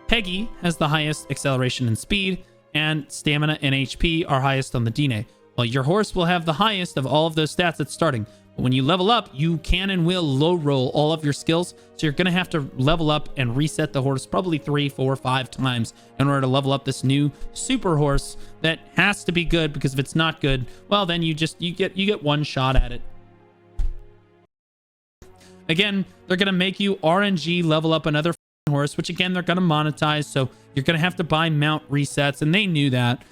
Peggy has the highest acceleration and speed, and stamina and HP are highest on the Dine. Well, your horse will have the highest of all of those stats at starting. But when you level up, you can and will low roll all of your skills. So you're going to have to level up and reset the horse probably 3, 4, 5 times in order to level up this new super horse that has to be good, because if it's not good, well, then you get one shot at it. Again, they're going to make you RNG level up another horse, which again, they're going to monetize. So you're going to have to buy mount resets, and they knew that.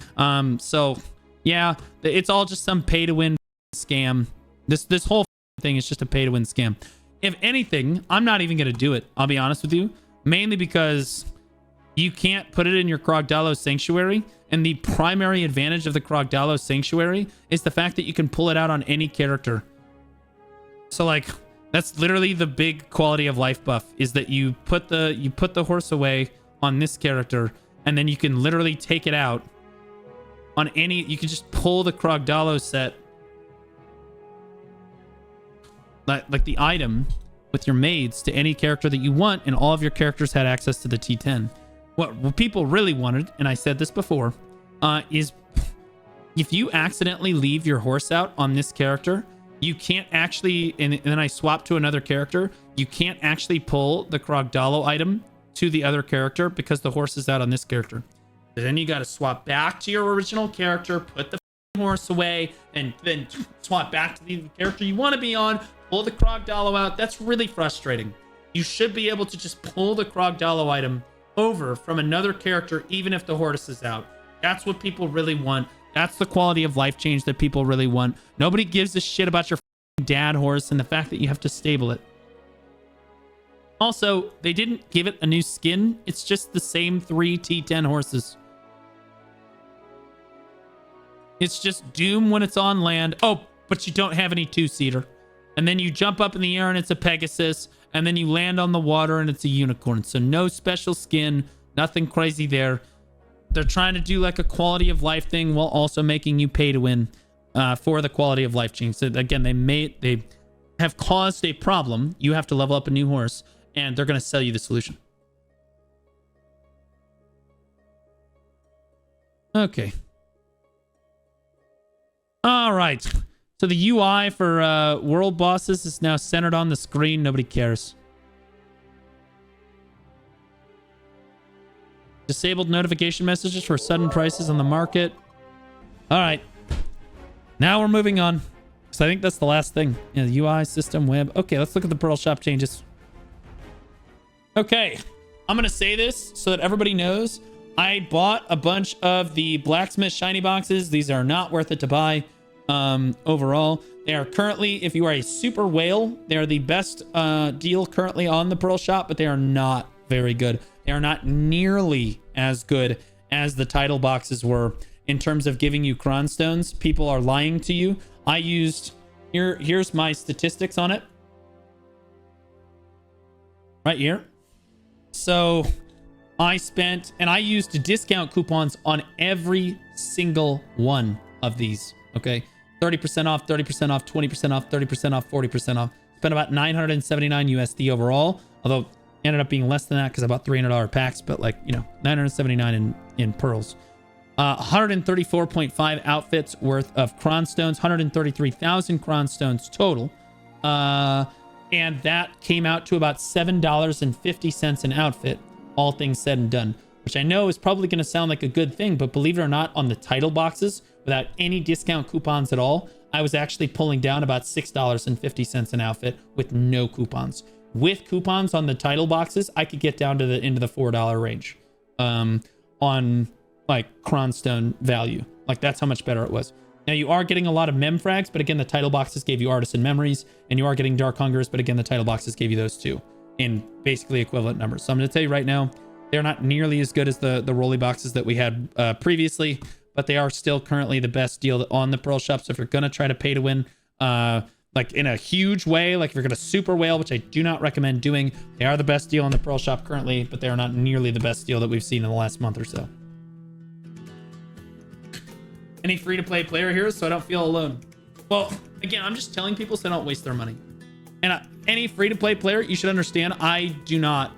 So yeah, it's all just some pay to win scam. This whole thing is just a pay to win scam. If anything, I'm not even going to do it. I'll be honest with you, mainly because you can't put it in your Krogdalo Sanctuary. And the primary advantage of the Krogdalo Sanctuary is the fact that you can pull it out on any character. So like, that's literally the big quality of life buff, is that you put the horse away on this character, and then you can literally take it out on any. You can just pull the Krogdalo set, like the item with your maids, to any character that you want, and all of your characters had access to the T10. What people really wanted, and I said this before, is if you accidentally leave your horse out on this character, you can't actually, and then I swap to another character, you can't actually pull the Krogdalo item to the other character because the horse is out on this character. Then you got to swap back to your original character, put the horse away, and then swap back to the character you want to be on, pull the Krogdalo out. That's really frustrating. You should be able to just pull the Krogdalo item over from another character, even if the horse is out. That's what people really want. That's the quality of life change that people really want. Nobody gives a shit about your dad horse and the fact that you have to stable it. Also, they didn't give it a new skin. It's just the same 3 T10 horses. It's just Doom when it's on land. Oh, but you don't have any 2-seater. And then you jump up in the air and it's a Pegasus. And then you land on the water and it's a unicorn. So no special skin. Nothing crazy there. They're trying to do like a quality of life thing while also making you pay to win for the quality of life change. So again, they have caused a problem. You have to level up a new horse, and they're going to sell you the solution. Okay. All right. So the UI for world bosses is now centered on the screen. Nobody cares. Disabled notification messages for sudden prices on the market. All right. Now we're moving on. So I think that's the last thing. Yeah, the UI, system, web. Okay, let's look at the Pearl Shop changes. Okay. I'm going to say this so that everybody knows. I bought a bunch of the Blacksmith shiny boxes. These are not worth it to buy overall. They are currently, if you are a super whale, they are the best deal currently on the Pearl Shop, but they are not very good. They are not nearly as good as the title boxes were in terms of giving you cronstones. People are lying to you. I used, here's my statistics on it. Right here. So I spent, and I used discount coupons on every single one of these. Okay. 30% off, 30% off, 20% off, 30% off, 40% off. Spent about 979 USD overall, although ended up being less than that because I bought $300 packs, but like, you know, 979 in pearls. 134.5 outfits worth of cron stones, 133,000 cron stones total. And that came out to about $7.50 an outfit, all things said and done, which I know is probably going to sound like a good thing, but believe it or not, on the title boxes, without any discount coupons at all, I was actually pulling down about $6.50 an outfit with no coupons. With coupons on the title boxes, I could get down to into the $4 range on like cronstone value. Like that's how much better it was. Now you are getting a lot of mem frags, but again, the title boxes gave you artisan memories, and you are getting dark hungers, but again, the title boxes gave you those too in basically equivalent numbers. So I'm going to tell you right now, they're not nearly as good as the rolly boxes that we had previously, but they are still currently the best deal on the Pearl Shop. So if you're going to try to pay to win, like in a huge way, like if you're going to super whale, which I do not recommend doing, they are the best deal on the Pearl Shop currently, but they are not nearly the best deal that we've seen in the last month or so. Any free-to-play player here, so I don't feel alone? Well, again, I'm just telling people so I don't waste their money. And any free-to-play player, you should understand, I do not.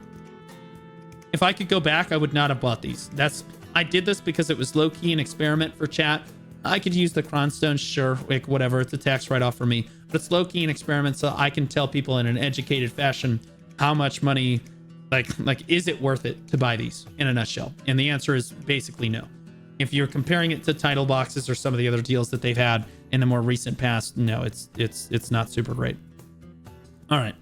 If I could go back, I would not have bought these. I did this because it was low-key an experiment for chat. I could use the cronstone, sure, like whatever. It's a tax write-off for me, but it's low-key an experiment, so I can tell people in an educated fashion how much money, like is it worth it to buy these in a nutshell? And the answer is basically no. If you're comparing it to title boxes or some of the other deals that they've had in the more recent past, no, it's not super great. All right.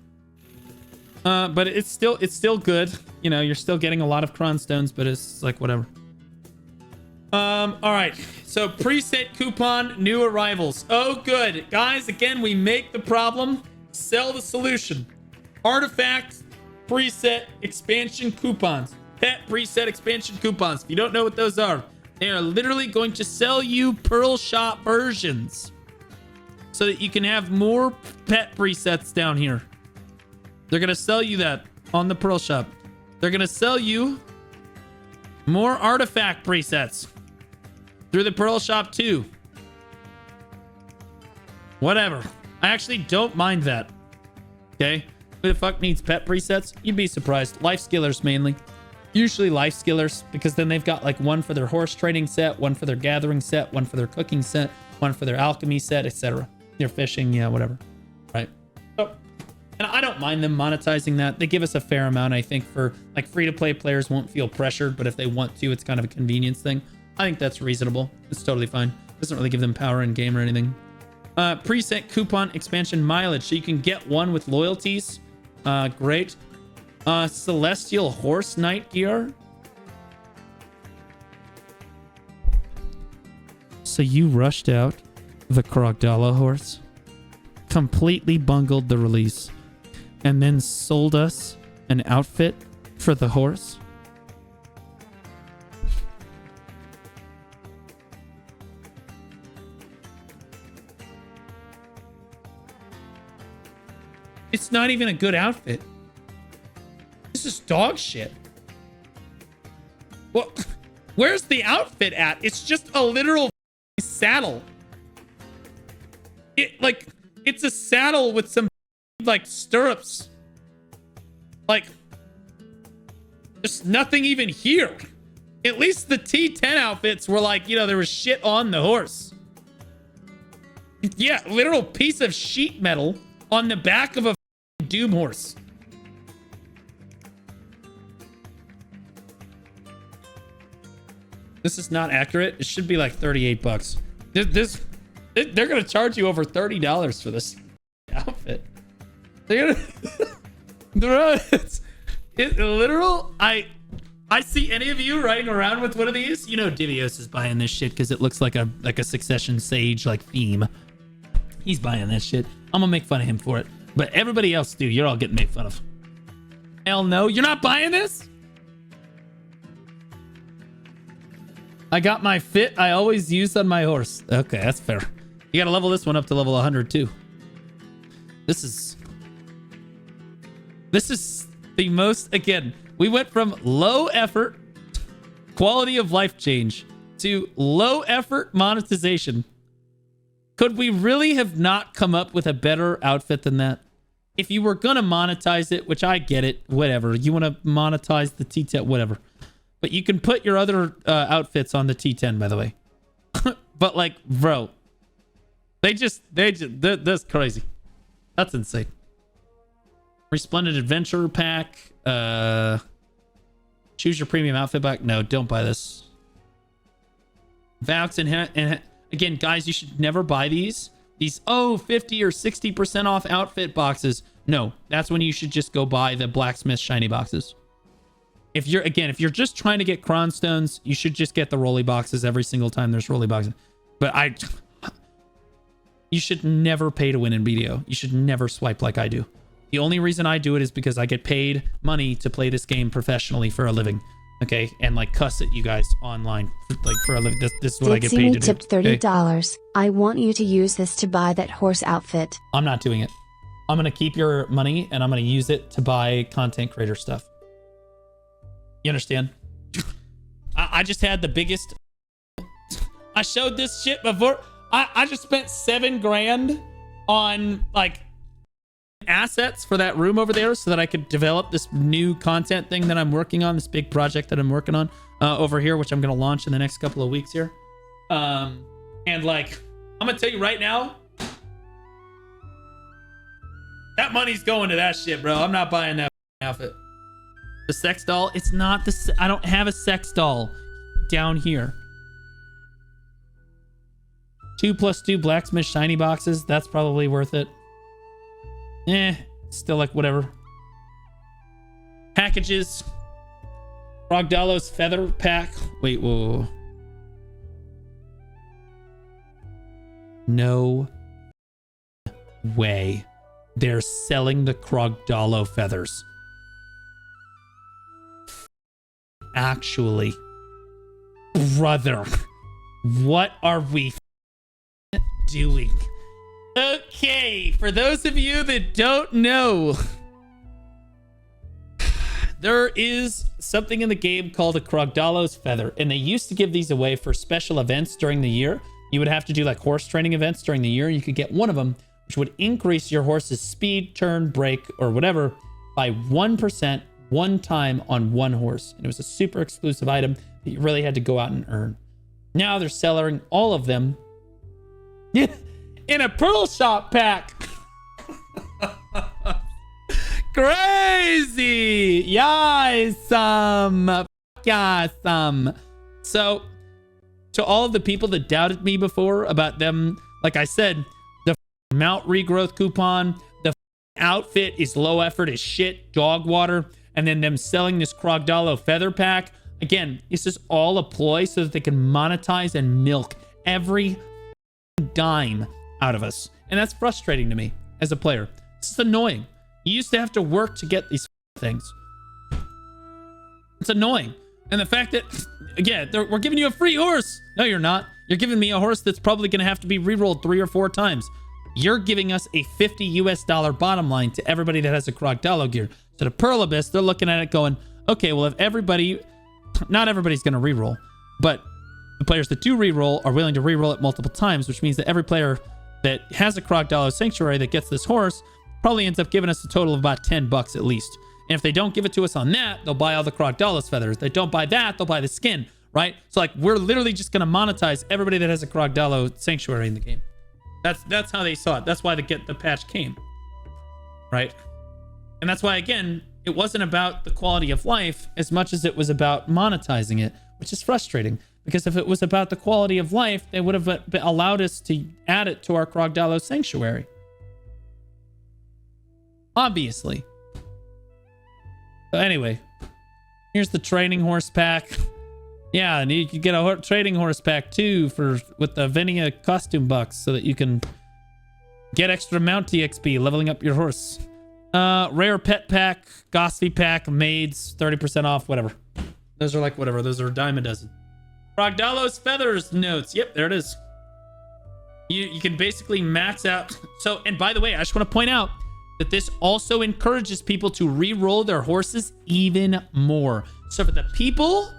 But it's still good. You know, you're still getting a lot of cron stones, but it's like whatever. All right. So preset coupon, new arrivals. Oh, good. Guys, again, we make the problem, sell the solution. Artifact preset expansion coupons. Pet preset expansion coupons. If you don't know what those are, they are literally going to sell you Pearl Shop versions so that you can have more pet presets down here. They're going to sell you that on the Pearl Shop. They're going to sell you more artifact presets through the Pearl Shop too. Whatever. I actually don't mind that. Okay? Who the fuck needs pet presets? You'd be surprised. Life skillers mainly. Usually life skillers, because then they've got like one for their horse training set, one for their gathering set, one for their cooking set, one for their alchemy set, etc. Their fishing, yeah, whatever. Right? So, and I don't mind them monetizing that. They give us a fair amount, I think, for like free-to-play players won't feel pressured, but if they want to, it's kind of a convenience thing. I think that's reasonable. It's totally fine. Doesn't really give them power in game or anything. Preset coupon expansion mileage, so you can get one with loyalties. Great. Celestial horse knight gear. So you rushed out the Krogdalo horse, completely bungled the release, and then sold us an outfit for the horse? It's not even a good outfit. This is dog shit. Well, where's the outfit at? It's just a literal saddle. It's a saddle with some like stirrups. Like, there's nothing even here. At least the T10 outfits were like, you know, there was shit on the horse. Yeah, literal piece of sheet metal on the back of a doom horse. This is not accurate. It should be like 38 bucks. They're going to charge you over $30 for this outfit. They're gonna it's literal. I see any of you riding around with one of these, you know Divios is buying this shit because it looks like a Succession Sage like theme. He's buying that shit. I'm gonna make fun of him for it. But everybody else, dude, you're all getting made fun of. Hell no, you're not buying this? I got my fit I always use on my horse. Okay, that's fair. You gotta level this one up to level 100 too. This is the most, again, We went from low effort, quality of life change to low effort monetization. Could we really have not come up with a better outfit than that? If you were going to monetize it, which I get it, whatever. You want to monetize the T10, whatever. But you can put your other outfits on the T10, by the way. But like, bro, that's crazy. That's insane. Resplendent Adventure Pack. Choose your premium outfit back. No, don't buy this. Vaux and again, guys, you should never buy these. These 50 or 60% off outfit boxes. No, that's when you should just go buy the blacksmith shiny boxes. If you're just trying to get cron stones, you should just get the rolly boxes every single time there's rolly boxes. But you should never pay to win in BDO. You should never swipe like I do. The only reason I do it is because I get paid money to play this game professionally for a living. Okay, and like cuss at you guys online for a living. This is what I get paid to do. Tipped $30. I want you to use this to buy that horse outfit. I'm not doing it. I'm gonna keep your money and I'm gonna use it to buy content creator stuff. You understand? I just had the biggest. I showed this shit before. I just spent $7 grand on like assets for that room over there so that I could develop this new content thing that I'm working on, this big project that I'm working on over here, which I'm going to launch in the next couple of weeks here. And like, I'm going to tell you right now, that money's going to that shit, bro. I'm not buying that outfit. The sex doll, it's not the, I don't have a sex doll down here. 2+2 blacksmith shiny boxes. That's probably worth it. Still like whatever. Packages. Krogdalo's feather pack. Wait, whoa. No way. They're selling the Krogdalo feathers. Actually, brother, what are we doing? Okay, for those of you that don't know, there is something in the game called a Krogdalo's Feather, and they used to give these away for special events during the year. You would have to do like horse training events during the year. You could get one of them, which would increase your horse's speed, turn, break, or whatever by 1% one time on one horse. And it was a super exclusive item that you really had to go out and earn. Now they're selling all of them in a pearl shop pack. Crazy. Yawesome. So to all of the people that doubted me before about them, like I said, the mount regrowth coupon, the outfit is low effort as shit, dog water, and then them selling this Krogdalo feather pack. Again, this is all a ploy so that they can monetize and milk every dime out of us. And that's frustrating to me as a player. This is annoying. You used to have to work to get these things. It's annoying. And the fact that, again, we're giving you a free horse. No, you're not. You're giving me a horse that's probably going to have to be re-rolled 3 or 4 times. You're giving us a $50 bottom line to everybody that has a Krogdalo gear. So the Pearl Abyss, they're looking at it going, okay, well, if everybody, not everybody's going to re-roll, but the players that do re-roll are willing to re-roll it multiple times, which means that every player that has a Krogdalo Sanctuary that gets this horse probably ends up giving us a total of about $10 at least. And if they don't give it to us on that, they'll buy all the Krogdalo's feathers. If they don't buy that, they'll buy the skin, right? So like, we're literally just going to monetize everybody that has a Krogdalo Sanctuary in the game. That's how they saw it. That's why the patch came, right? And that's why, again, it wasn't about the quality of life as much as it was about monetizing it, which is frustrating. Because if it was about the quality of life, they would have allowed us to add it to our Krogdalo Sanctuary. Obviously. So anyway, here's the training horse pack. Yeah, and you can get a trading horse pack too with the Venia costume bucks so that you can get extra mount TXP leveling up your horse. Rare pet pack, Gossipy pack, maids, 30% off, whatever. Those are like whatever. Those are a dime a dozen. Krogdalo's feathers notes. Yep, there it is. You can basically max out. So, and by the way, I just want to point out, that this also encourages people to re-roll their horses even more. So for the people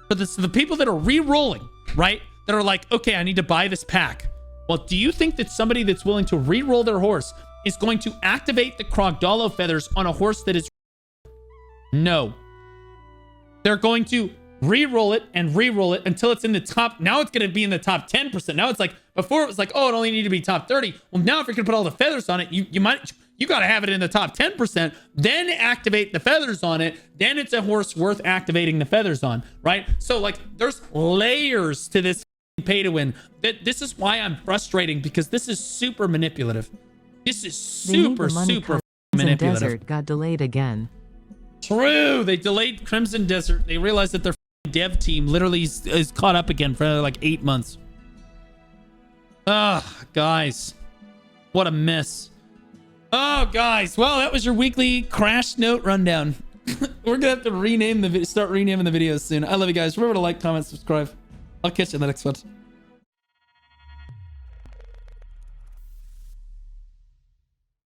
that are re-rolling, right? That are like, okay, I need to buy this pack. Well, do you think that somebody that's willing to re-roll their horse is going to activate the Krogdalo feathers on a horse that is... No. They're going to re-roll it and re-roll it until it's in the top. Now it's going to be in the top 10%. Now it's like, before it was like, oh, it only needed to be top 30. Well, now if you're going to put all the feathers on it, you got to have it in the top 10%, then activate the feathers on it. Then it's a horse worth activating the feathers on, right? So like there's layers to this pay to win. This is why I'm frustrating, because this is super manipulative. This is super manipulative. Desert got delayed again. True. They delayed Crimson Desert. They realized that their dev team literally is caught up again for like 8 months. Ugh, guys. What a mess. Oh, guys. Well, that was your weekly Crash Note rundown. We're going to have to start renaming the videos soon. I love you guys. Remember to like, comment, subscribe. I'll catch you in the next one.